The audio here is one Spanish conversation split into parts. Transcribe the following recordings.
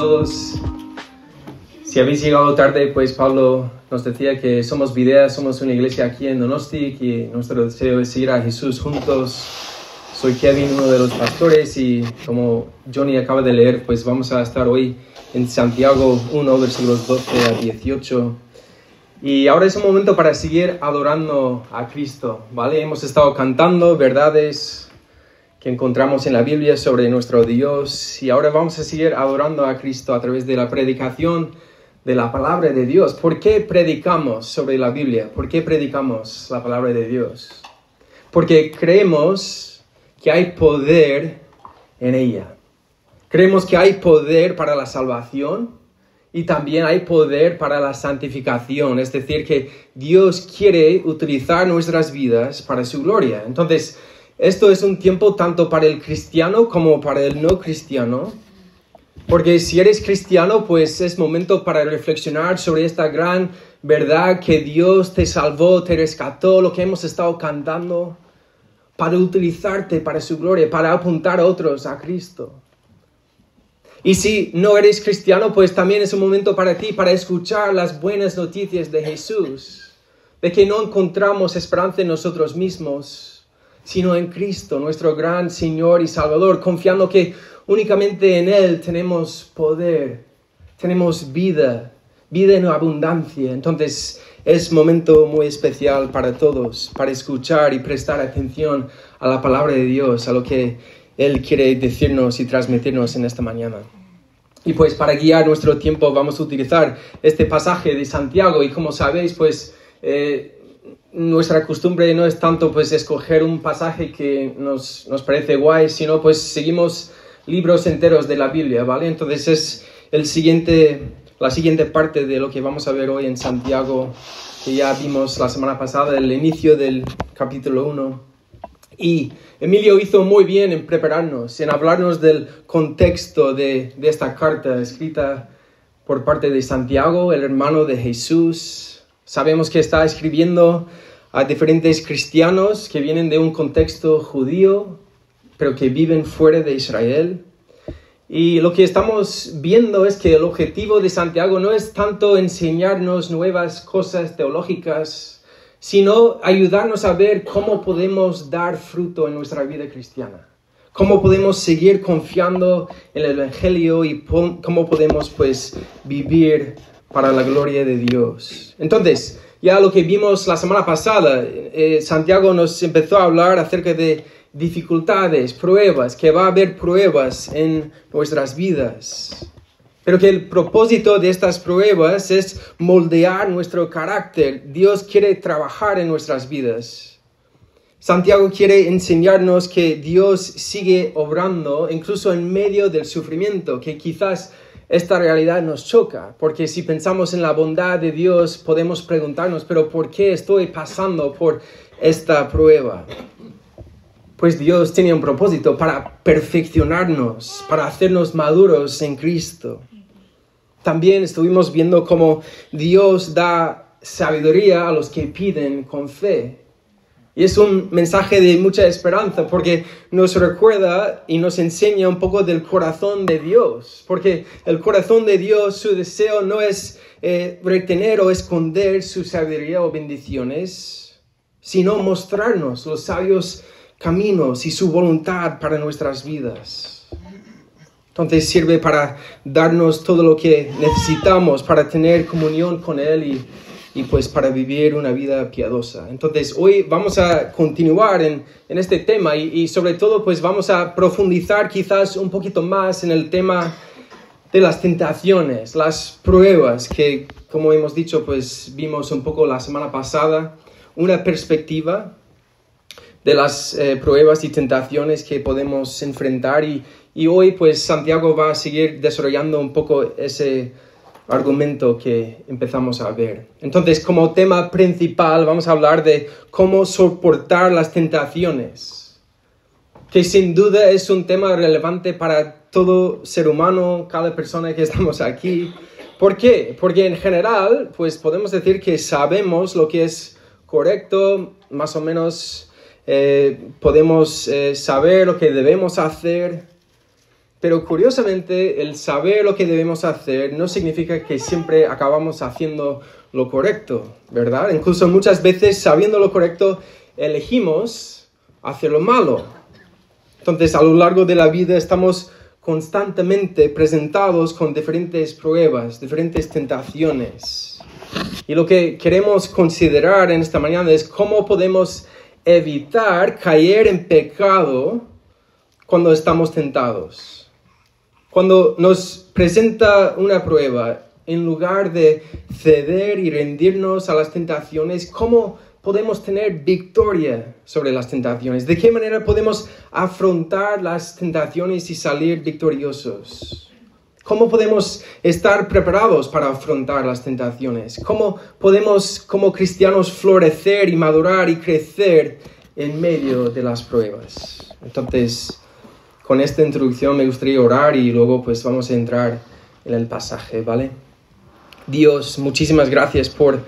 todos. Si habéis llegado tarde, pues Pablo nos decía que somos Videa, somos una iglesia aquí en Donosti, que nuestro deseo es seguir a Jesús juntos. Soy Kevin, uno de los pastores, y como Johnny acaba de leer, pues vamos a estar hoy en Santiago 1, versículos 12 a 18. Y ahora es un momento para seguir adorando a Cristo, ¿vale? Hemos estado cantando verdades que encontramos en la Biblia sobre nuestro Dios, y ahora vamos a seguir adorando a Cristo a través de la predicación de la palabra de Dios. ¿Por qué predicamos sobre la Biblia? ¿Por qué predicamos la palabra de Dios? Porque creemos que hay poder en ella. Creemos que hay poder para la salvación y también hay poder para la santificación. Es decir, que Dios quiere utilizar nuestras vidas para su gloria. Entonces, esto es un tiempo tanto para el cristiano como para el no cristiano. Porque si eres cristiano, pues es momento para reflexionar sobre esta gran verdad que Dios te salvó, te rescató, lo que hemos estado cantando, para utilizarte para su gloria, para apuntar a otros a Cristo. Y si no eres cristiano, pues también es un momento para ti, para escuchar las buenas noticias de Jesús, de que no encontramos esperanza en nosotros mismos, sino en Cristo, nuestro gran Señor y Salvador, confiando que únicamente en Él tenemos poder, tenemos vida en abundancia. Entonces es momento muy especial para todos, para escuchar y prestar atención a la palabra de Dios, a lo que Él quiere decirnos y transmitirnos en esta mañana. Y pues para guiar nuestro tiempo vamos a utilizar este pasaje de Santiago, y como sabéis, pues nuestra costumbre no es tanto pues escoger un pasaje que nos parece guay, sino pues seguimos libros enteros de la Biblia, ¿vale? Entonces es la siguiente parte de lo que vamos a ver hoy en Santiago, que ya vimos la semana pasada, el inicio del capítulo 1. Y Emilio hizo muy bien en prepararnos, en hablarnos del contexto de esta carta escrita por parte de Santiago, el hermano de Jesús. Sabemos que está escribiendo a diferentes cristianos que vienen de un contexto judío, pero que viven fuera de Israel. Y lo que estamos viendo es que el objetivo de Santiago no es tanto enseñarnos nuevas cosas teológicas, sino ayudarnos a ver cómo podemos dar fruto en nuestra vida cristiana. Cómo podemos seguir confiando en el Evangelio y cómo podemos pues vivir para la gloria de Dios. Entonces, ya lo que vimos la semana pasada, Santiago nos empezó a hablar acerca de dificultades, pruebas, que va a haber pruebas en nuestras vidas. Pero que el propósito de estas pruebas es moldear nuestro carácter. Dios quiere trabajar en nuestras vidas. Santiago quiere enseñarnos que Dios sigue obrando incluso en medio del sufrimiento, que quizás esta realidad nos choca, porque si pensamos en la bondad de Dios, podemos preguntarnos, ¿pero por qué estoy pasando por esta prueba? Pues Dios tiene un propósito para perfeccionarnos, para hacernos maduros en Cristo. También estuvimos viendo cómo Dios da sabiduría a los que piden con fe. Y es un mensaje de mucha esperanza, porque nos recuerda y nos enseña un poco del corazón de Dios. Porque el corazón de Dios, su deseo no es retener o esconder su sabiduría o bendiciones, sino mostrarnos los sabios caminos y su voluntad para nuestras vidas. Entonces sirve para darnos todo lo que necesitamos para tener comunión con Él y pues para vivir una vida piadosa. Entonces hoy vamos a continuar en este tema y sobre todo pues vamos a profundizar quizás un poquito más en el tema de las tentaciones, las pruebas que, como hemos dicho, pues vimos un poco la semana pasada, una perspectiva de las pruebas y tentaciones que podemos enfrentar, y hoy pues Santiago va a seguir desarrollando un poco ese argumento que empezamos a ver. Entonces, como tema principal vamos a hablar de cómo soportar las tentaciones, que sin duda es un tema relevante para todo ser humano, cada persona que estamos aquí. ¿Por qué? Porque en general pues podemos decir que sabemos lo que es correcto, más o menos podemos saber lo que debemos hacer, Pero curiosamente, el saber lo que debemos hacer no significa que siempre acabamos haciendo lo correcto, ¿verdad? Incluso muchas veces, sabiendo lo correcto, elegimos hacer lo malo. Entonces, a lo largo de la vida estamos constantemente presentados con diferentes pruebas, diferentes tentaciones. Y lo que queremos considerar en esta mañana es cómo podemos evitar caer en pecado cuando estamos tentados. Cuando nos presenta una prueba, en lugar de ceder y rendirnos a las tentaciones, ¿cómo podemos tener victoria sobre las tentaciones? ¿De qué manera podemos afrontar las tentaciones y salir victoriosos? ¿Cómo podemos estar preparados para afrontar las tentaciones? ¿Cómo podemos, como cristianos, florecer y madurar y crecer en medio de las pruebas? Entonces, con esta introducción me gustaría orar y luego pues vamos a entrar en el pasaje, ¿vale? Dios, muchísimas gracias por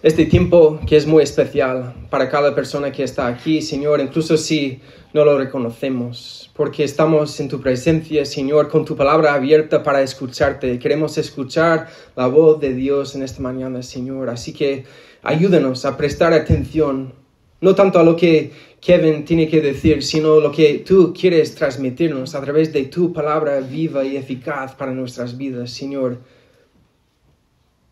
este tiempo que es muy especial para cada persona que está aquí, Señor, incluso si no lo reconocemos, porque estamos en tu presencia, Señor, con tu palabra abierta para escucharte. Queremos escuchar la voz de Dios en esta mañana, Señor. Así que ayúdanos a prestar atención, no tanto a lo que Kevin tiene que decir, sino lo que tú quieres transmitirnos a través de tu palabra viva y eficaz para nuestras vidas, Señor.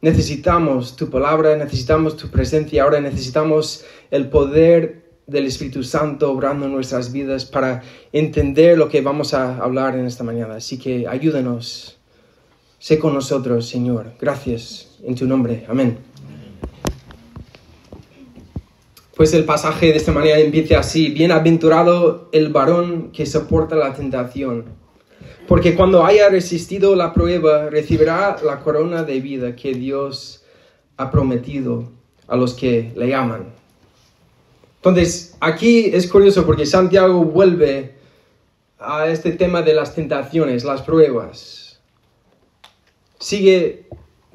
Necesitamos tu palabra, necesitamos tu presencia, ahora necesitamos el poder del Espíritu Santo obrando en nuestras vidas para entender lo que vamos a hablar en esta mañana. Así que ayúdanos, sé con nosotros, Señor. Gracias, en tu nombre. Amén. Pues el pasaje de esta manera empieza así: bienaventurado el varón que soporta la tentación, porque cuando haya resistido la prueba, recibirá la corona de vida que Dios ha prometido a los que le aman. Entonces, aquí es curioso porque Santiago vuelve a este tema de las tentaciones, las pruebas. Sigue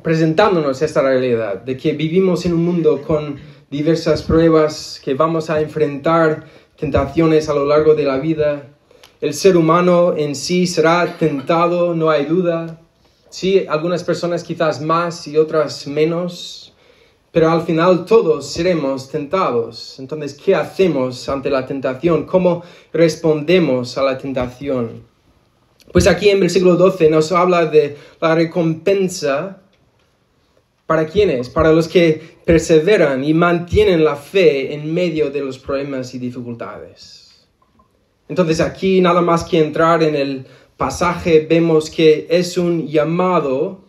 presentándonos esta realidad de que vivimos en un mundo con diversas pruebas, que vamos a enfrentar tentaciones a lo largo de la vida. El ser humano en sí será tentado, no hay duda. Sí, algunas personas quizás más y otras menos, pero al final todos seremos tentados. Entonces, ¿qué hacemos ante la tentación? ¿Cómo respondemos a la tentación? Pues aquí en versículo 12 nos habla de la recompensa. ¿Para quiénes? Para los que perseveran y mantienen la fe en medio de los problemas y dificultades. Entonces aquí, nada más que entrar en el pasaje, vemos que es un llamado.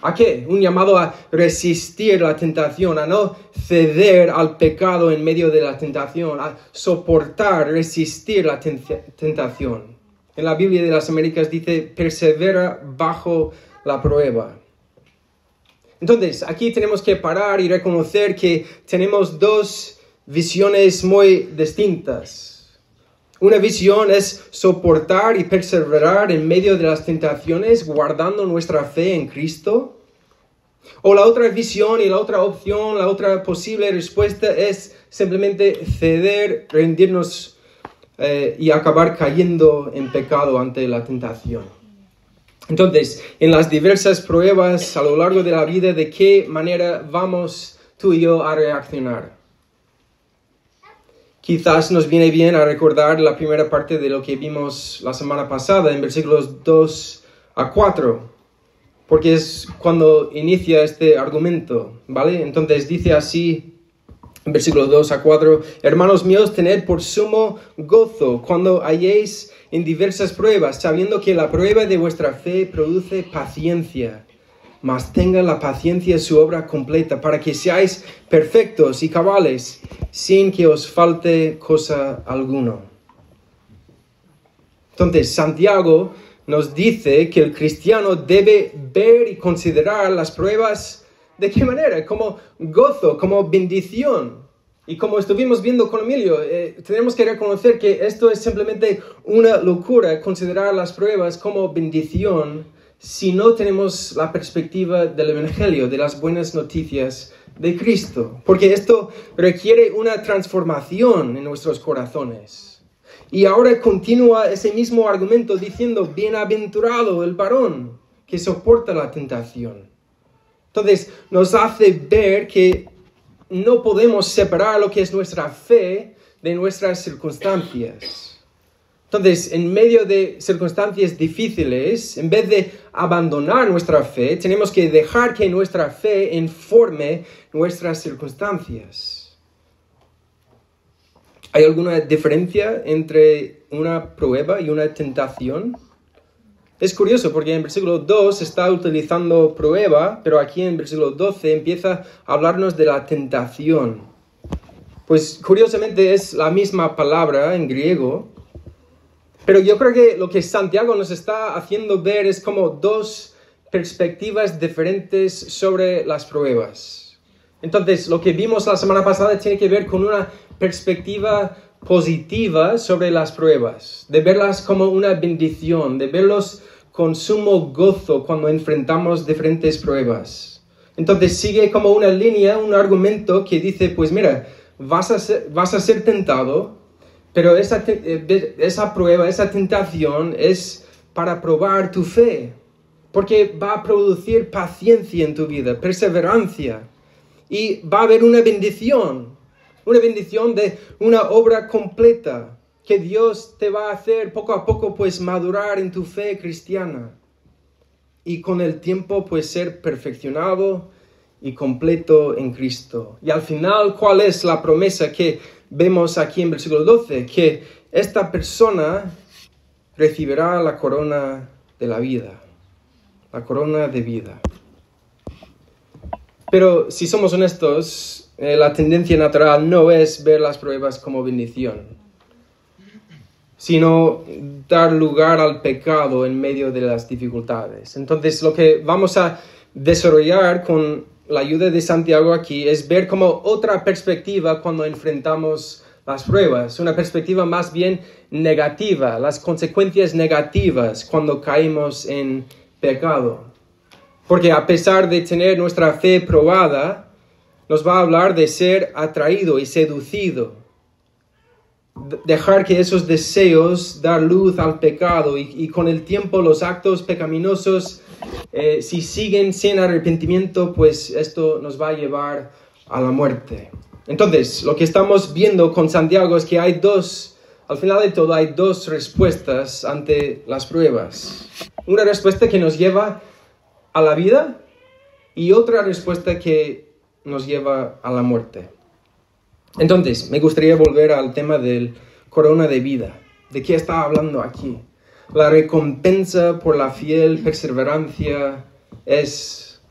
¿A qué? Un llamado a resistir la tentación, a no ceder al pecado en medio de la tentación, a soportar, resistir la tentación. En la Biblia de las Américas dice, persevera bajo la prueba. Entonces, aquí tenemos que parar y reconocer que tenemos dos visiones muy distintas. Una visión es soportar y perseverar en medio de las tentaciones, guardando nuestra fe en Cristo. O la otra visión y la otra opción, la otra posible respuesta es simplemente ceder, rendirnos y acabar cayendo en pecado ante la tentación. Entonces, en las diversas pruebas a lo largo de la vida, ¿de qué manera vamos tú y yo a reaccionar? Quizás nos viene bien a recordar la primera parte de lo que vimos la semana pasada, en versículos 2 a 4, porque es cuando inicia este argumento, ¿vale? Entonces dice así, en versículos 2 a 4, hermanos míos, tened por sumo gozo cuando halléis en diversas pruebas, sabiendo que la prueba de vuestra fe produce paciencia. Mas tenga la paciencia su obra completa, para que seáis perfectos y cabales, sin que os falte cosa alguna. Entonces, Santiago nos dice que el cristiano debe ver y considerar las pruebas, ¿de qué manera? Como gozo, como bendición. Y como estuvimos viendo con Emilio, tenemos que reconocer que esto es simplemente una locura, considerar las pruebas como bendición, si no tenemos la perspectiva del Evangelio, de las buenas noticias de Cristo. Porque esto requiere una transformación en nuestros corazones. Y ahora continúa ese mismo argumento diciendo, bienaventurado el varón que soporta la tentación. Entonces, nos hace ver que no podemos separar lo que es nuestra fe de nuestras circunstancias. Entonces, en medio de circunstancias difíciles, en vez de abandonar nuestra fe, tenemos que dejar que nuestra fe informe nuestras circunstancias. ¿Hay alguna diferencia entre una prueba y una tentación? Es curioso porque en versículo 2 está utilizando prueba, pero aquí en versículo 12 empieza a hablarnos de la tentación. Pues curiosamente es la misma palabra en griego, pero yo creo que lo que Santiago nos está haciendo ver es como dos perspectivas diferentes sobre las pruebas. Entonces, lo que vimos la semana pasada tiene que ver con una perspectiva positiva sobre las pruebas, de verlas como una bendición, de verlos con sumo gozo cuando enfrentamos diferentes pruebas. Entonces sigue como una línea, un argumento que dice, pues mira, vas a ser tentado, pero esa prueba, esa tentación es para probar tu fe, porque va a producir paciencia en tu vida, perseverancia, y va a haber una bendición de una obra completa que Dios te va a hacer poco a poco pues madurar en tu fe cristiana y con el tiempo pues ser perfeccionado y completo en Cristo. Y al final, ¿cuál es la promesa que vemos aquí en versículo 12? Que esta persona recibirá la corona de la vida, la corona de vida. Pero si somos honestos, la tendencia natural no es ver las pruebas como bendición, sino dar lugar al pecado en medio de las dificultades. Entonces, lo que vamos a desarrollar con la ayuda de Santiago aquí es ver como otra perspectiva cuando enfrentamos las pruebas, una perspectiva más bien negativa, las consecuencias negativas cuando caemos en pecado. Porque a pesar de tener nuestra fe probada, nos va a hablar de ser atraído y seducido. Dejar que esos deseos dar luz al pecado y con el tiempo los actos pecaminosos, si siguen sin arrepentimiento, pues esto nos va a llevar a la muerte. Entonces, lo que estamos viendo con Santiago es que al final de todo, hay dos respuestas ante las pruebas. Una respuesta que nos lleva a la vida y otra respuesta que nos lleva a la muerte. Entonces, me gustaría volver al tema del corona de vida. ¿De qué está hablando aquí? La recompensa por la fiel perseverancia es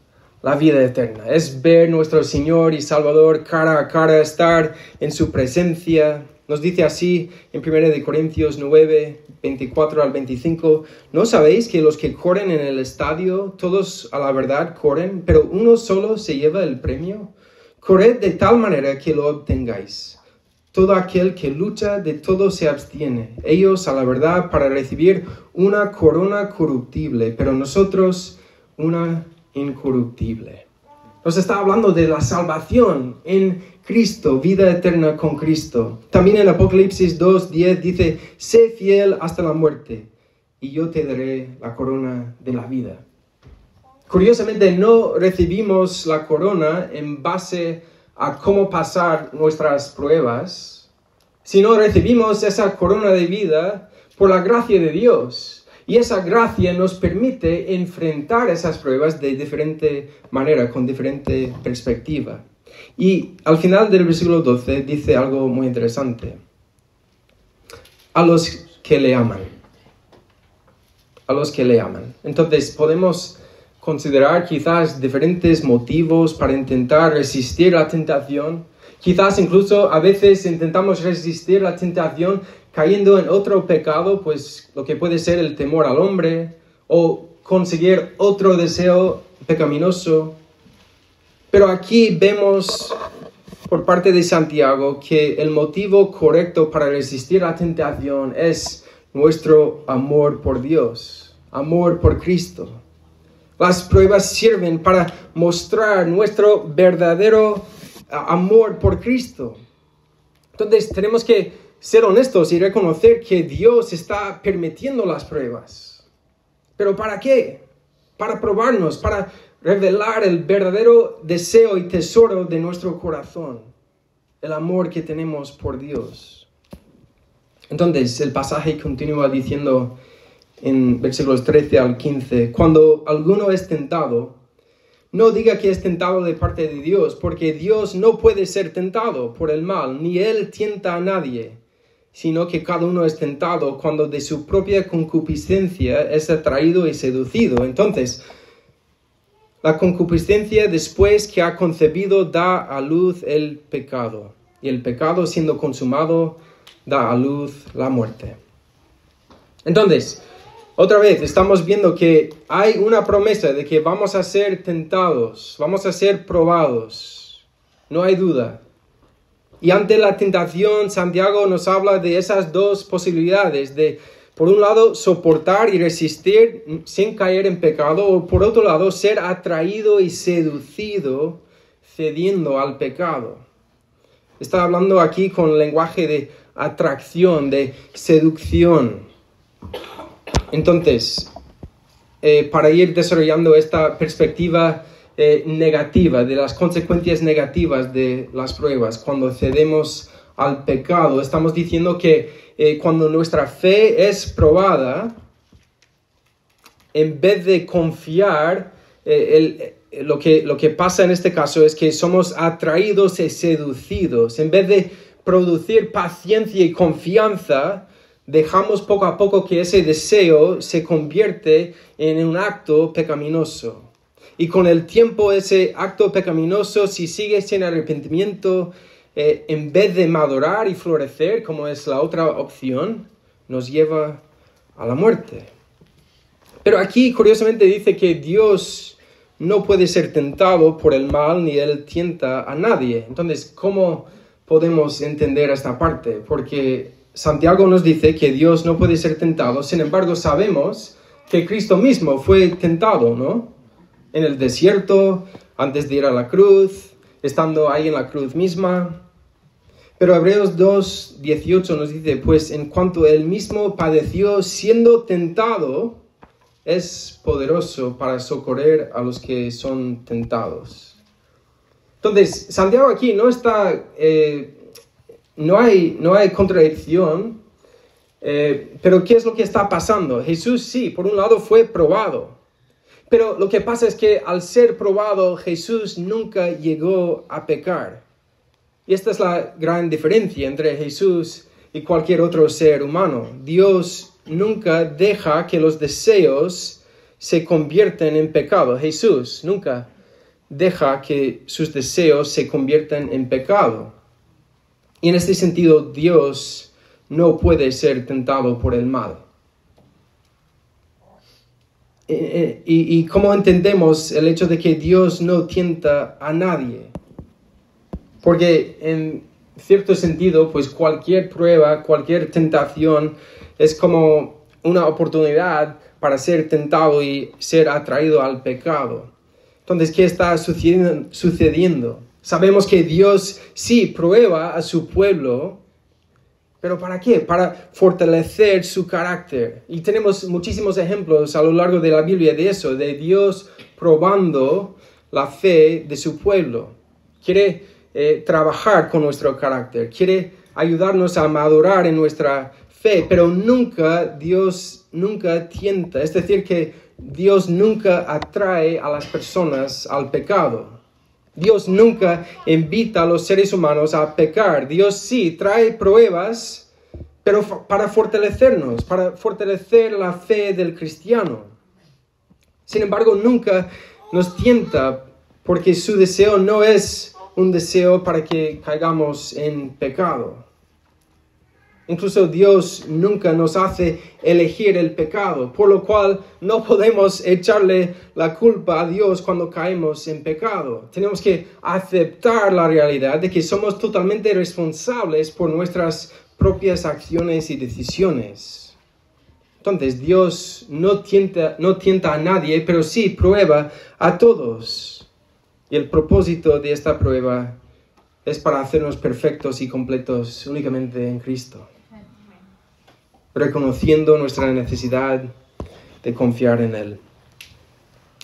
la vida eterna. Es ver nuestro Señor y Salvador cara a cara, estar en su presencia. Nos dice así en 1 Corintios 9, 24 al 25. ¿No sabéis que los que corren en el estadio, todos a la verdad corren, pero uno solo se lleva el premio? Corred de tal manera que lo obtengáis. Todo aquel que lucha de todo se abstiene. Ellos a la verdad para recibir una corona corruptible, pero nosotros una incorruptible. Nos está hablando de la salvación en Cristo, vida eterna con Cristo. También en Apocalipsis 2:10 dice, sé fiel hasta la muerte y yo te daré la corona de la vida. Curiosamente, no recibimos la corona en base a cómo pasar nuestras pruebas, sino recibimos esa corona de vida por la gracia de Dios. Y esa gracia nos permite enfrentar esas pruebas de diferente manera, con diferente perspectiva. Y al final del versículo 12 dice algo muy interesante. A los que le aman. A los que le aman. Entonces podemos considerar quizás diferentes motivos para intentar resistir la tentación. Quizás incluso a veces intentamos resistir la tentación cayendo en otro pecado, pues lo que puede ser el temor al hombre o conseguir otro deseo pecaminoso. Pero aquí vemos por parte de Santiago que el motivo correcto para resistir la tentación es nuestro amor por Dios, amor por Cristo. Las pruebas sirven para mostrar nuestro verdadero amor por Cristo. Entonces tenemos que ser honestos y reconocer que Dios está permitiendo las pruebas. ¿Pero para qué? Para probarnos, para revelar el verdadero deseo y tesoro de nuestro corazón, el amor que tenemos por Dios. Entonces, el pasaje continúa diciendo en versículos 13 al 15, cuando alguno es tentado, no diga que es tentado de parte de Dios, porque Dios no puede ser tentado por el mal, ni Él tienta a nadie, sino que cada uno es tentado cuando de su propia concupiscencia es atraído y seducido. Entonces, la concupiscencia, después que ha concebido, da a luz el pecado, y el pecado, siendo consumado, da a luz la muerte. Entonces, otra vez, estamos viendo que hay una promesa de que vamos a ser tentados, vamos a ser probados, no hay duda. Y ante la tentación, Santiago nos habla de esas dos posibilidades, de, por un lado, soportar y resistir sin caer en pecado, o por otro lado, ser atraído y seducido cediendo al pecado. Está hablando aquí con lenguaje de atracción, de seducción. Entonces, para ir desarrollando esta perspectiva negativa, de las consecuencias negativas de las pruebas, cuando cedemos al pecado, estamos diciendo que cuando nuestra fe es probada, en vez de confiar, lo que pasa en este caso es que somos atraídos y seducidos. En vez de producir paciencia y confianza, dejamos poco a poco que ese deseo se convierte en un acto pecaminoso. Y con el tiempo ese acto pecaminoso, si sigue sin arrepentimiento, en vez de madurar y florecer, como es la otra opción, nos lleva a la muerte. Pero aquí curiosamente dice que Dios no puede ser tentado por el mal, ni Él tienta a nadie. Entonces, ¿cómo podemos entender esta parte? Porque Santiago nos dice que Dios no puede ser tentado, sin embargo sabemos que Cristo mismo fue tentado, ¿no? En el desierto, antes de ir a la cruz, estando ahí en la cruz misma. Pero Hebreos 2:18 nos dice, pues en cuanto Él mismo padeció siendo tentado, es poderoso para socorrer a los que son tentados. Entonces, Santiago aquí no está... No hay contradicción, pero ¿qué es lo que está pasando? Jesús sí, por un lado fue probado, pero lo que pasa es que al ser probado, Jesús nunca llegó a pecar. Y esta es la gran diferencia entre Jesús y cualquier otro ser humano. Dios nunca deja que los deseos se conviertan en pecado. Jesús nunca deja que sus deseos se conviertan en pecado. Y en este sentido, Dios no puede ser tentado por el mal. ¿Y cómo entendemos el hecho de que Dios no tienta a nadie? Porque en cierto sentido, pues cualquier prueba, cualquier tentación es como una oportunidad para ser tentado y ser atraído al pecado. Entonces, ¿qué está sucediendo? Sabemos que Dios sí prueba a su pueblo, pero ¿para qué? Para fortalecer su carácter. Y tenemos muchísimos ejemplos a lo largo de la Biblia de eso, de Dios probando la fe de su pueblo. Quiere trabajar con nuestro carácter, quiere ayudarnos a madurar en nuestra fe, pero Dios nunca tienta, es decir, que Dios nunca atrae a las personas al pecado. Dios nunca invita a los seres humanos a pecar. Dios sí trae pruebas, pero para fortalecernos, para fortalecer la fe del cristiano. Sin embargo, nunca nos tienta, porque su deseo no es un deseo para que caigamos en pecado. Incluso Dios nunca nos hace elegir el pecado, por lo cual no podemos echarle la culpa a Dios cuando caemos en pecado. Tenemos que aceptar la realidad de que somos totalmente responsables por nuestras propias acciones y decisiones. Entonces, Dios no tienta a nadie, pero sí prueba a todos. Y el propósito de esta prueba es para hacernos perfectos y completos únicamente en Cristo, reconociendo nuestra necesidad de confiar en Él.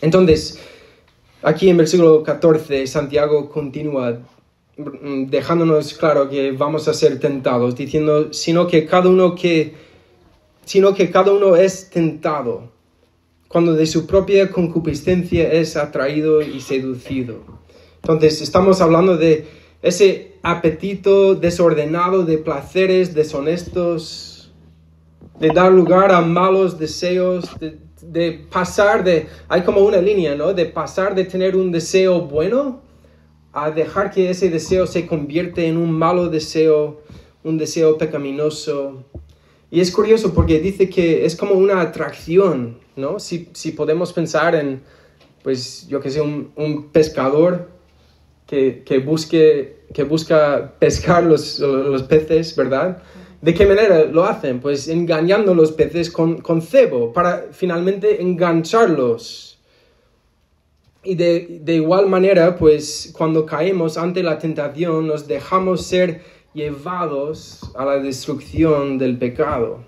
Entonces, aquí en versículo 14, Santiago continúa dejándonos claro que vamos a ser tentados, diciendo, sino que cada uno es tentado cuando de su propia concupiscencia es atraído y seducido. Entonces, estamos hablando de ese apetito desordenado de placeres deshonestos, de dar lugar a malos deseos, de pasar hay como una línea, ¿no? De pasar de tener un deseo bueno a dejar que ese deseo se convierte en un malo deseo, un deseo pecaminoso. Y es curioso porque dice que es como una atracción, ¿no? Si podemos pensar en, pues, yo que sé, un pescador que busca pescar los peces, ¿verdad? ¿De qué manera lo hacen? Pues engañando a los peces con cebo para finalmente engancharlos. Y de igual manera, pues cuando caemos ante la tentación, nos dejamos ser llevados a la destrucción del pecado.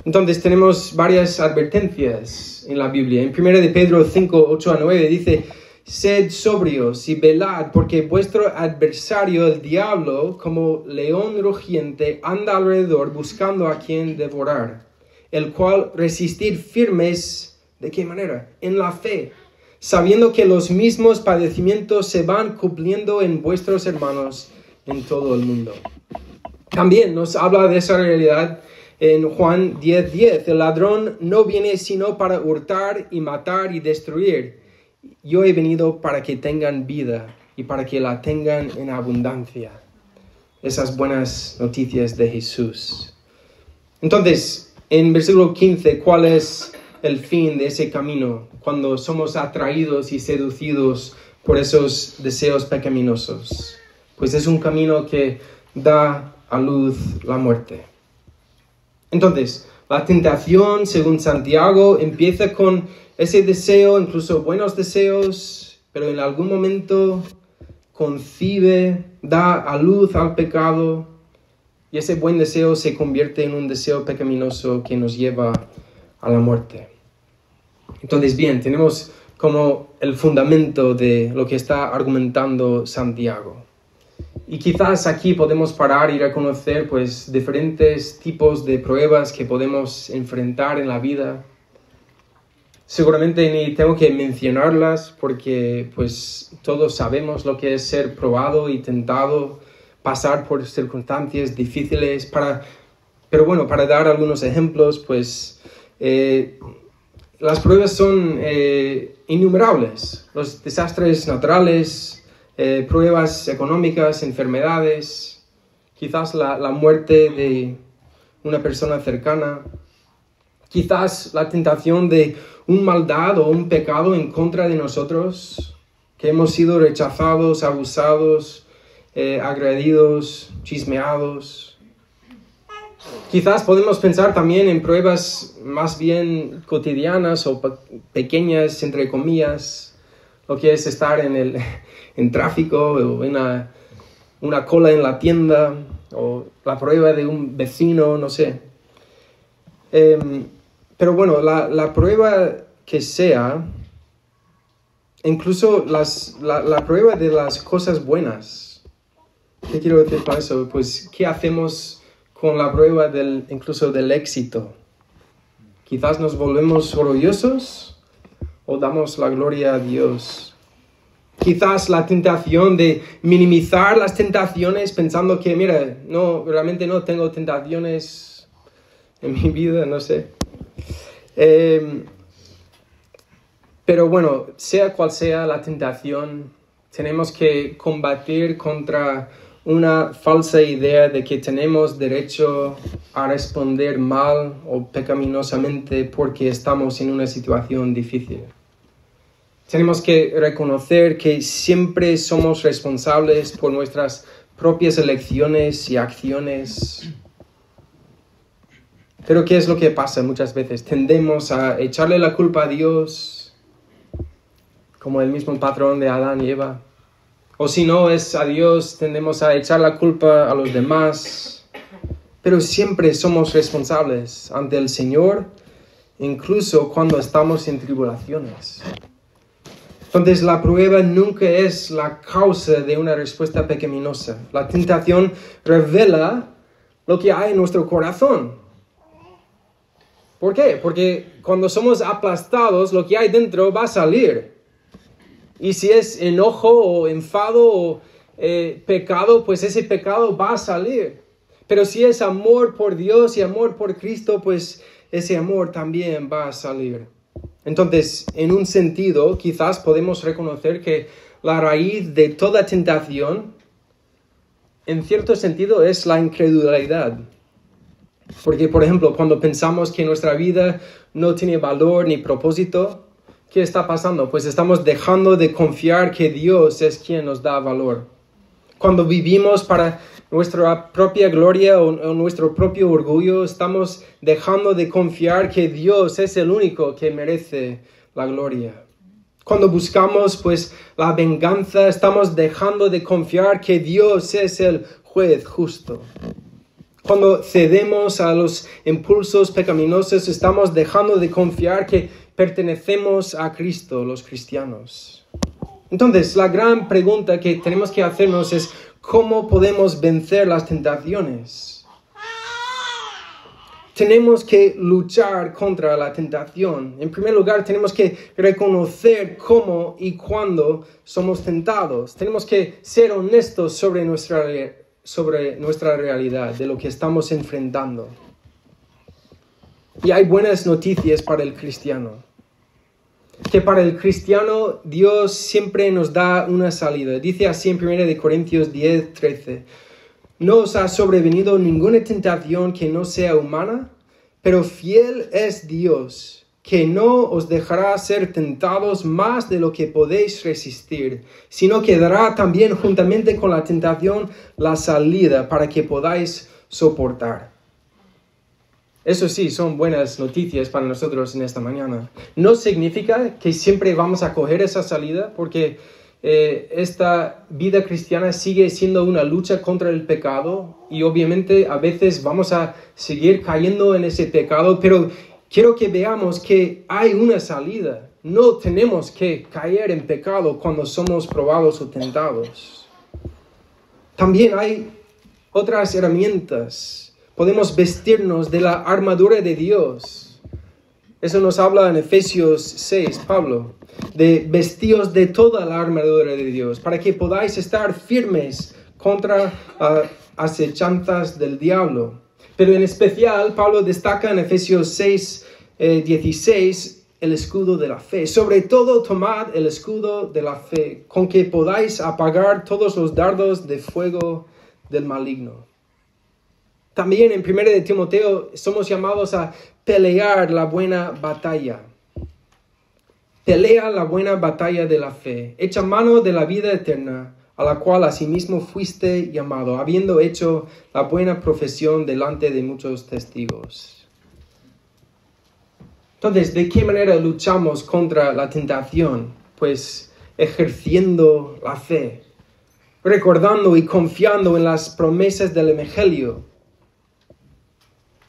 Entonces tenemos varias advertencias en la Biblia. En 1 de Pedro 5, 8 a 9 dice: sed sobrios y velad, porque vuestro adversario, el diablo, como león rugiente, anda alrededor buscando a quien devorar, el cual resistid firmes, ¿de qué manera? En la fe, sabiendo que los mismos padecimientos se van cumpliendo en vuestros hermanos en todo el mundo. También nos habla de esa realidad en Juan 10:10. El ladrón no viene sino para hurtar y matar y destruir. Yo he venido para que tengan vida y para que la tengan en abundancia. Esas buenas noticias de Jesús. Entonces, en versículo 15, ¿cuál es el fin de ese camino cuando somos atraídos y seducidos por esos deseos pecaminosos? Pues es un camino que da a luz la muerte. Entonces, la tentación, según Santiago, empieza con ese deseo, incluso buenos deseos, pero en algún momento concibe, da a luz al pecado, y ese buen deseo se convierte en un deseo pecaminoso que nos lleva a la muerte. Entonces, bien, tenemos como el fundamento de lo que está argumentando Santiago. Y quizás aquí podemos parar y reconocer pues diferentes tipos de pruebas que podemos enfrentar en la vida. Seguramente ni tengo que mencionarlas porque pues todos sabemos lo que es ser probado y tentado, pasar por circunstancias difíciles. Pero bueno, para dar algunos ejemplos, pues las pruebas son innumerables. Los desastres naturales, pruebas económicas, enfermedades, quizás la muerte de una persona cercana, quizás la tentación de un maldad o un pecado en contra de nosotros, que hemos sido rechazados, abusados, agredidos, chismeados. Quizás podemos pensar también en pruebas más bien cotidianas o pequeñas, entre comillas, lo que es estar en tráfico o en una cola en la tienda o la prueba de un vecino, no sé. Pero bueno, la prueba que sea, incluso la prueba de las cosas buenas. ¿Qué quiero decir con eso? Pues, ¿qué hacemos con la prueba incluso del éxito? Quizás nos volvemos orgullosos o damos la gloria a Dios. Quizás la tentación de minimizar las tentaciones pensando que, mira, no, realmente no tengo tentaciones en mi vida, no sé. Pero bueno, sea cual sea la tentación, tenemos que combatir contra una falsa idea de que tenemos derecho a responder mal o pecaminosamente porque estamos en una situación difícil. Tenemos que reconocer que siempre somos responsables por nuestras propias elecciones y acciones. Pero ¿qué es lo que pasa muchas veces? Tendemos a echarle la culpa a Dios, como el mismo patrón de Adán y Eva. O si no es a Dios, tendemos a echar la culpa a los demás. Pero siempre somos responsables ante el Señor, incluso cuando estamos en tribulaciones. Entonces, la prueba nunca es la causa de una respuesta pecaminosa. La tentación revela lo que hay en nuestro corazón. ¿Por qué? Porque cuando somos aplastados, lo que hay dentro va a salir. Y si es enojo o enfado o pecado, pues ese pecado va a salir. Pero si es amor por Dios y amor por Cristo, pues ese amor también va a salir. Entonces, en un sentido, quizás podemos reconocer que la raíz de toda tentación, en cierto sentido, es la incredulidad. Porque, por ejemplo, cuando pensamos que nuestra vida no tiene valor ni propósito, ¿qué está pasando? Pues estamos dejando de confiar que Dios es quien nos da valor. Cuando vivimos para nuestra propia gloria o nuestro propio orgullo, estamos dejando de confiar que Dios es el único que merece la gloria. Cuando buscamos pues la venganza, estamos dejando de confiar que Dios es el juez justo. Cuando cedemos a los impulsos pecaminosos, estamos dejando de confiar que pertenecemos a Cristo, los cristianos. Entonces, la gran pregunta que tenemos que hacernos es, ¿cómo podemos vencer las tentaciones? Tenemos que luchar contra la tentación. En primer lugar, tenemos que reconocer cómo y cuándo somos tentados. Tenemos que ser honestos sobre nuestra realidad, de lo que estamos enfrentando. Y hay buenas noticias para el cristiano. Que para el cristiano Dios siempre nos da una salida. Dice así en 1 Corintios 10:13. No os ha sobrevenido ninguna tentación que no sea humana, pero fiel es Dios, que no os dejará ser tentados más de lo que podéis resistir, sino que dará también juntamente con la tentación la salida para que podáis soportar. Eso sí, son buenas noticias para nosotros en esta mañana. No significa que siempre vamos a coger esa salida, porque esta vida cristiana sigue siendo una lucha contra el pecado y obviamente a veces vamos a seguir cayendo en ese pecado, pero quiero que veamos que hay una salida. No tenemos que caer en pecado cuando somos probados o tentados. También hay otras herramientas. Podemos vestirnos de la armadura de Dios. Eso nos habla en Efesios 6, Pablo, de vestíos de toda la armadura de Dios, para que podáis estar firmes contra acechanzas del diablo. Pero en especial, Pablo destaca en Efesios 6, 16, el escudo de la fe. Sobre todo, tomad el escudo de la fe, con que podáis apagar todos los dardos de fuego del maligno. También en 1 de Timoteo somos llamados a pelear la buena batalla. Pelea la buena batalla de la fe. Echa mano de la vida eterna, a la cual asimismo fuiste llamado, habiendo hecho la buena profesión delante de muchos testigos. Entonces, ¿de qué manera luchamos contra la tentación? Pues ejerciendo la fe, recordando y confiando en las promesas del Evangelio.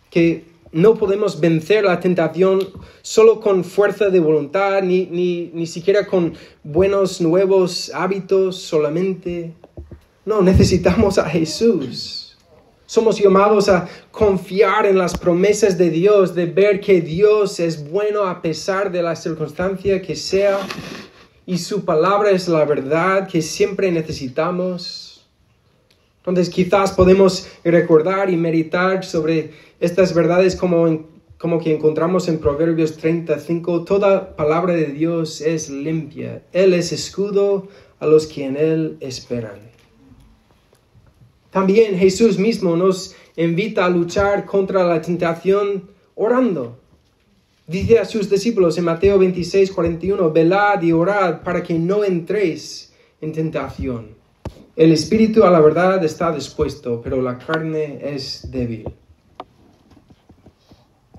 Que no podemos vencer la tentación solo con fuerza de voluntad, ni siquiera con buenos nuevos hábitos solamente. No, necesitamos a Jesús. Somos llamados a confiar en las promesas de Dios, de ver que Dios es bueno a pesar de la circunstancia que sea, y su palabra es la verdad que siempre necesitamos. Entonces quizás podemos recordar y meditar sobre estas verdades como que encontramos en Proverbios 35. Toda palabra de Dios es limpia. Él es escudo a los que en Él esperan. También Jesús mismo nos invita a luchar contra la tentación orando. Dice a sus discípulos en Mateo 26:41, velad y orad para que no entréis en tentación. El espíritu a la verdad está dispuesto, pero la carne es débil.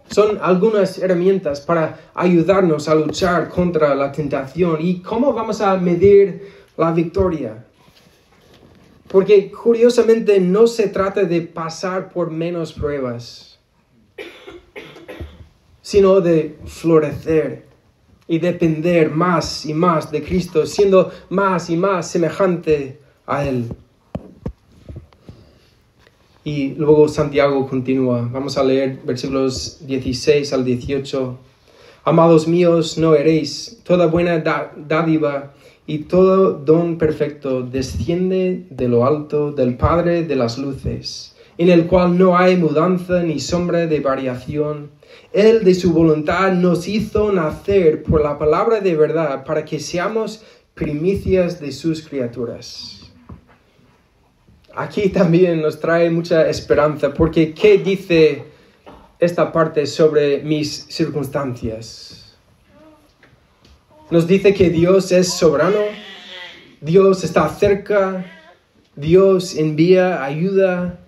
Son algunas herramientas para ayudarnos a luchar contra la tentación. ¿Y cómo vamos a medir la victoria? Porque curiosamente no se trata de pasar por menos pruebas, sino de florecer y depender más y más de Cristo, siendo más y más semejante a Él. Y luego Santiago continúa. Vamos a leer versículos 16 al 18. Amados míos, no eréis. Toda buena dádiva y todo don perfecto desciende de lo alto del Padre de las luces, en el cual no hay mudanza ni sombra de variación. Él de su voluntad nos hizo nacer por la palabra de verdad para que seamos primicias de sus criaturas. Aquí también nos trae mucha esperanza, porque ¿qué dice esta parte sobre mis circunstancias? Nos dice que Dios es soberano, Dios está cerca, Dios envía ayuda.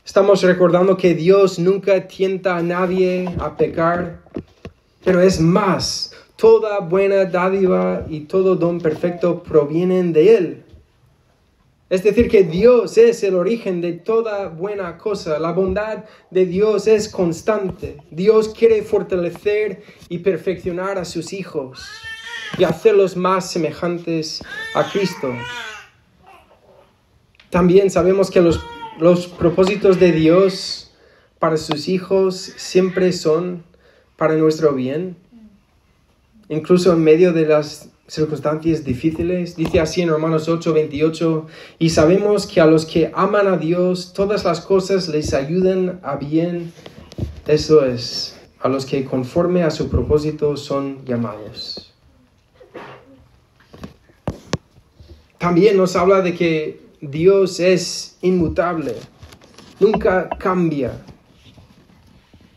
Estamos recordando que Dios nunca tienta a nadie a pecar, pero es más, toda buena dádiva y todo don perfecto provienen de Él. Es decir, que Dios es el origen de toda buena cosa. La bondad de Dios es constante. Dios quiere fortalecer y perfeccionar a sus hijos y hacerlos más semejantes a Cristo. También sabemos que los propósitos de Dios para sus hijos siempre son para nuestro bien, incluso en medio de las circunstancias difíciles. Dice así en Romanos 8:28, y sabemos que a los que aman a Dios, todas las cosas les ayudan a bien. Eso es, a los que conforme a su propósito son llamados. También nos habla de que Dios es inmutable, nunca cambia.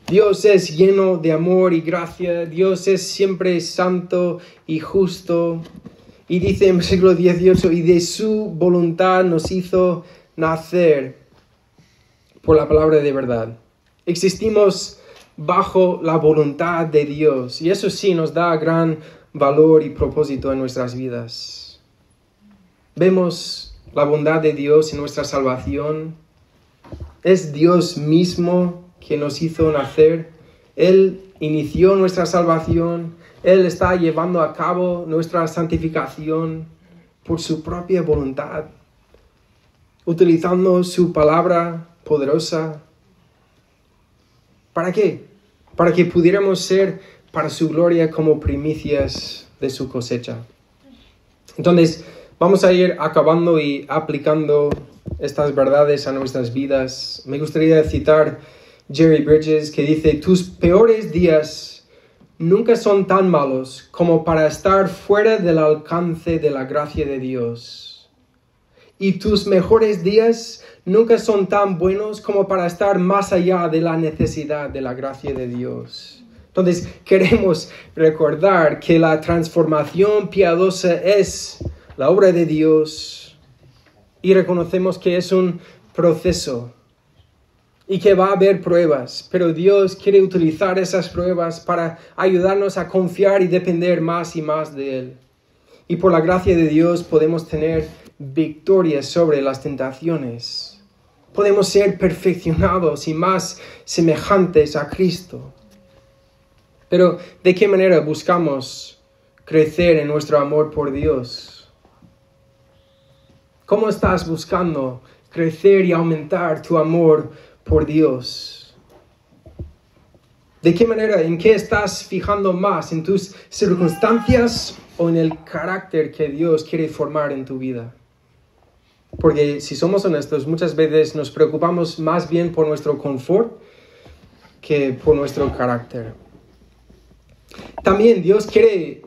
Dios es lleno de amor y gracia. Dios es siempre santo y justo. Y dice en versículo 18, y de su voluntad nos hizo nacer por la palabra de verdad. Existimos bajo la voluntad de Dios. Y eso sí nos da gran valor y propósito en nuestras vidas. Vemos la bondad de Dios en nuestra salvación. Es Dios mismo que nos hizo nacer. Él inició nuestra salvación. Él está llevando a cabo nuestra santificación por su propia voluntad, utilizando su palabra poderosa. ¿Para qué? Para que pudiéramos ser para su gloria como primicias de su cosecha. Entonces, vamos a ir acabando y aplicando estas verdades a nuestras vidas. Me gustaría citar Jerry Bridges, que dice: tus peores días nunca son tan malos como para estar fuera del alcance de la gracia de Dios. Y tus mejores días nunca son tan buenos como para estar más allá de la necesidad de la gracia de Dios. Entonces, queremos recordar que la transformación piadosa es la obra de Dios y reconocemos que es un proceso y que va a haber pruebas, pero Dios quiere utilizar esas pruebas para ayudarnos a confiar y depender más y más de Él. Y por la gracia de Dios podemos tener victorias sobre las tentaciones. Podemos ser perfeccionados y más semejantes a Cristo. Pero, ¿de qué manera buscamos crecer en nuestro amor por Dios? ¿Cómo estás buscando crecer y aumentar tu amor por Dios? ¿De qué manera? ¿En qué estás fijando más? ¿En tus circunstancias o en el carácter que Dios quiere formar en tu vida? Porque si somos honestos, muchas veces nos preocupamos más bien por nuestro confort que por nuestro carácter. También Dios quiere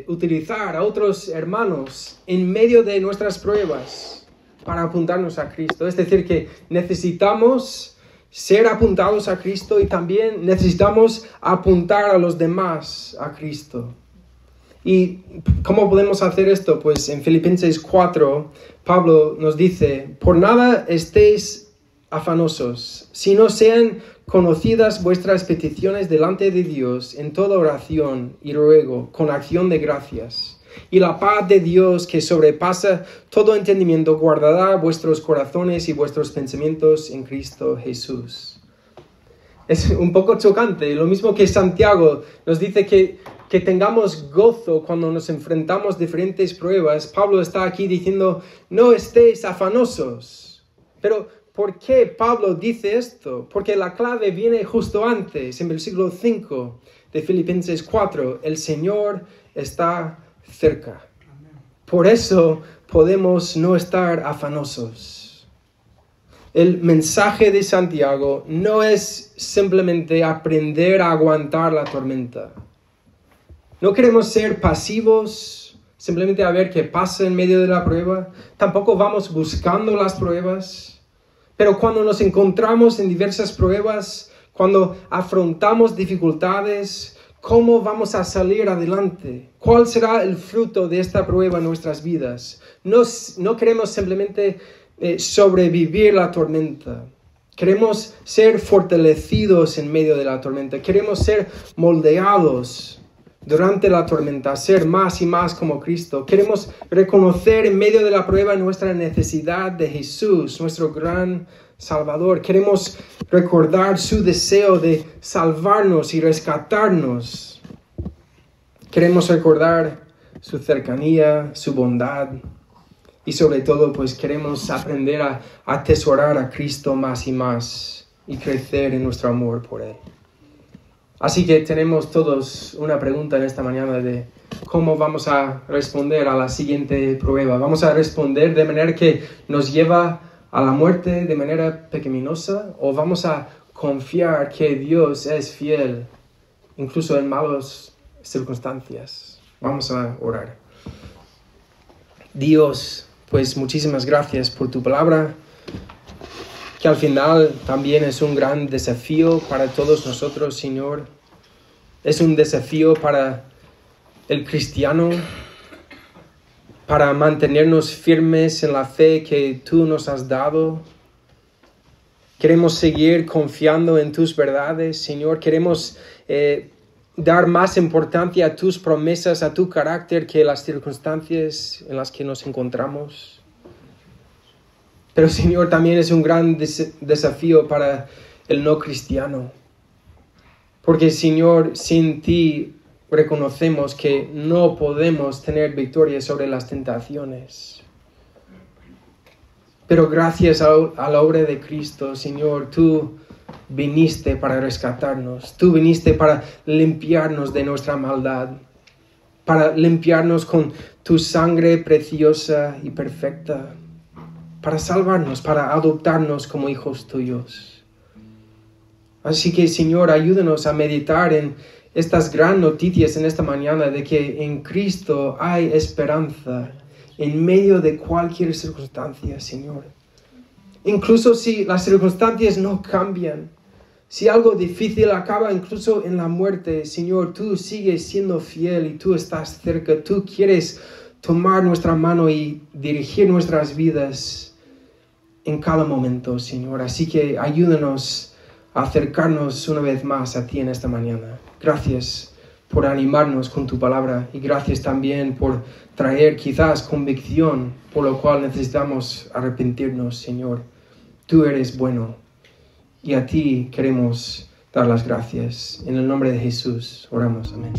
utilizar a otros hermanos en medio de nuestras pruebas para apuntarnos a Cristo. Es decir, que necesitamos ser apuntados a Cristo y también necesitamos apuntar a los demás a Cristo. ¿Y cómo podemos hacer esto? Pues en Filipenses 4, Pablo nos dice: por nada estéis afanosos, sino sean conocidas vuestras peticiones delante de Dios en toda oración y ruego, con acción de gracias. Y la paz de Dios, que sobrepasa todo entendimiento, guardará vuestros corazones y vuestros pensamientos en Cristo Jesús. Es un poco chocante, lo mismo que Santiago nos dice que tengamos gozo cuando nos enfrentamos a diferentes pruebas. Pablo está aquí diciendo, no estéis afanosos. Pero, ¿por qué Pablo dice esto? Porque la clave viene justo antes, en versículo 5 de Filipenses 4. El Señor está cerca. Por eso podemos no estar afanosos. El mensaje de Santiago no es simplemente aprender a aguantar la tormenta. No queremos ser pasivos, simplemente a ver qué pasa en medio de la prueba. Tampoco vamos buscando las pruebas. Pero cuando nos encontramos en diversas pruebas, cuando afrontamos dificultades, ¿cómo vamos a salir adelante? ¿Cuál será el fruto de esta prueba en nuestras vidas? No queremos simplemente sobrevivir la tormenta. Queremos ser fortalecidos en medio de la tormenta. Queremos ser moldeados durante la tormenta, ser más y más como Cristo. Queremos reconocer en medio de la prueba nuestra necesidad de Jesús, nuestro gran Salvador. Queremos recordar su deseo de salvarnos y rescatarnos. Queremos recordar su cercanía, su bondad. Y sobre todo, pues queremos aprender a atesorar a Cristo más y más y crecer en nuestro amor por Él. Así que tenemos todos una pregunta en esta mañana de cómo vamos a responder a la siguiente prueba. ¿Vamos a responder de manera que nos lleva a la muerte de manera pecaminosa? ¿O vamos a confiar que Dios es fiel incluso en malas circunstancias? Vamos a orar. Dios, pues muchísimas gracias por tu palabra, que al final también es un gran desafío para todos nosotros, Señor. Es un desafío para el cristiano, para mantenernos firmes en la fe que tú nos has dado. Queremos seguir confiando en tus verdades, Señor. Queremos dar más importancia a tus promesas, a tu carácter, que las circunstancias en las que nos encontramos. Pero, Señor, también es un gran desafío para el no cristiano. Porque, Señor, sin ti reconocemos que no podemos tener victoria sobre las tentaciones. Pero gracias a la obra de Cristo, Señor, tú viniste para rescatarnos. Tú viniste para limpiarnos de nuestra maldad, para limpiarnos con tu sangre preciosa y perfecta, para salvarnos, para adoptarnos como hijos tuyos. Así que, Señor, ayúdanos a meditar en estas gran noticias en esta mañana de que en Cristo hay esperanza en medio de cualquier circunstancia, Señor. Incluso si las circunstancias no cambian, si algo difícil acaba incluso en la muerte, Señor, tú sigues siendo fiel y tú estás cerca. Tú quieres tomar nuestra mano y dirigir nuestras vidas en cada momento, Señor. Así que ayúdanos a acercarnos una vez más a ti en esta mañana. Gracias por animarnos con tu palabra y gracias también por traer quizás convicción por lo cual necesitamos arrepentirnos, Señor. Tú eres bueno y a ti queremos dar las gracias. En el nombre de Jesús oramos. Amén.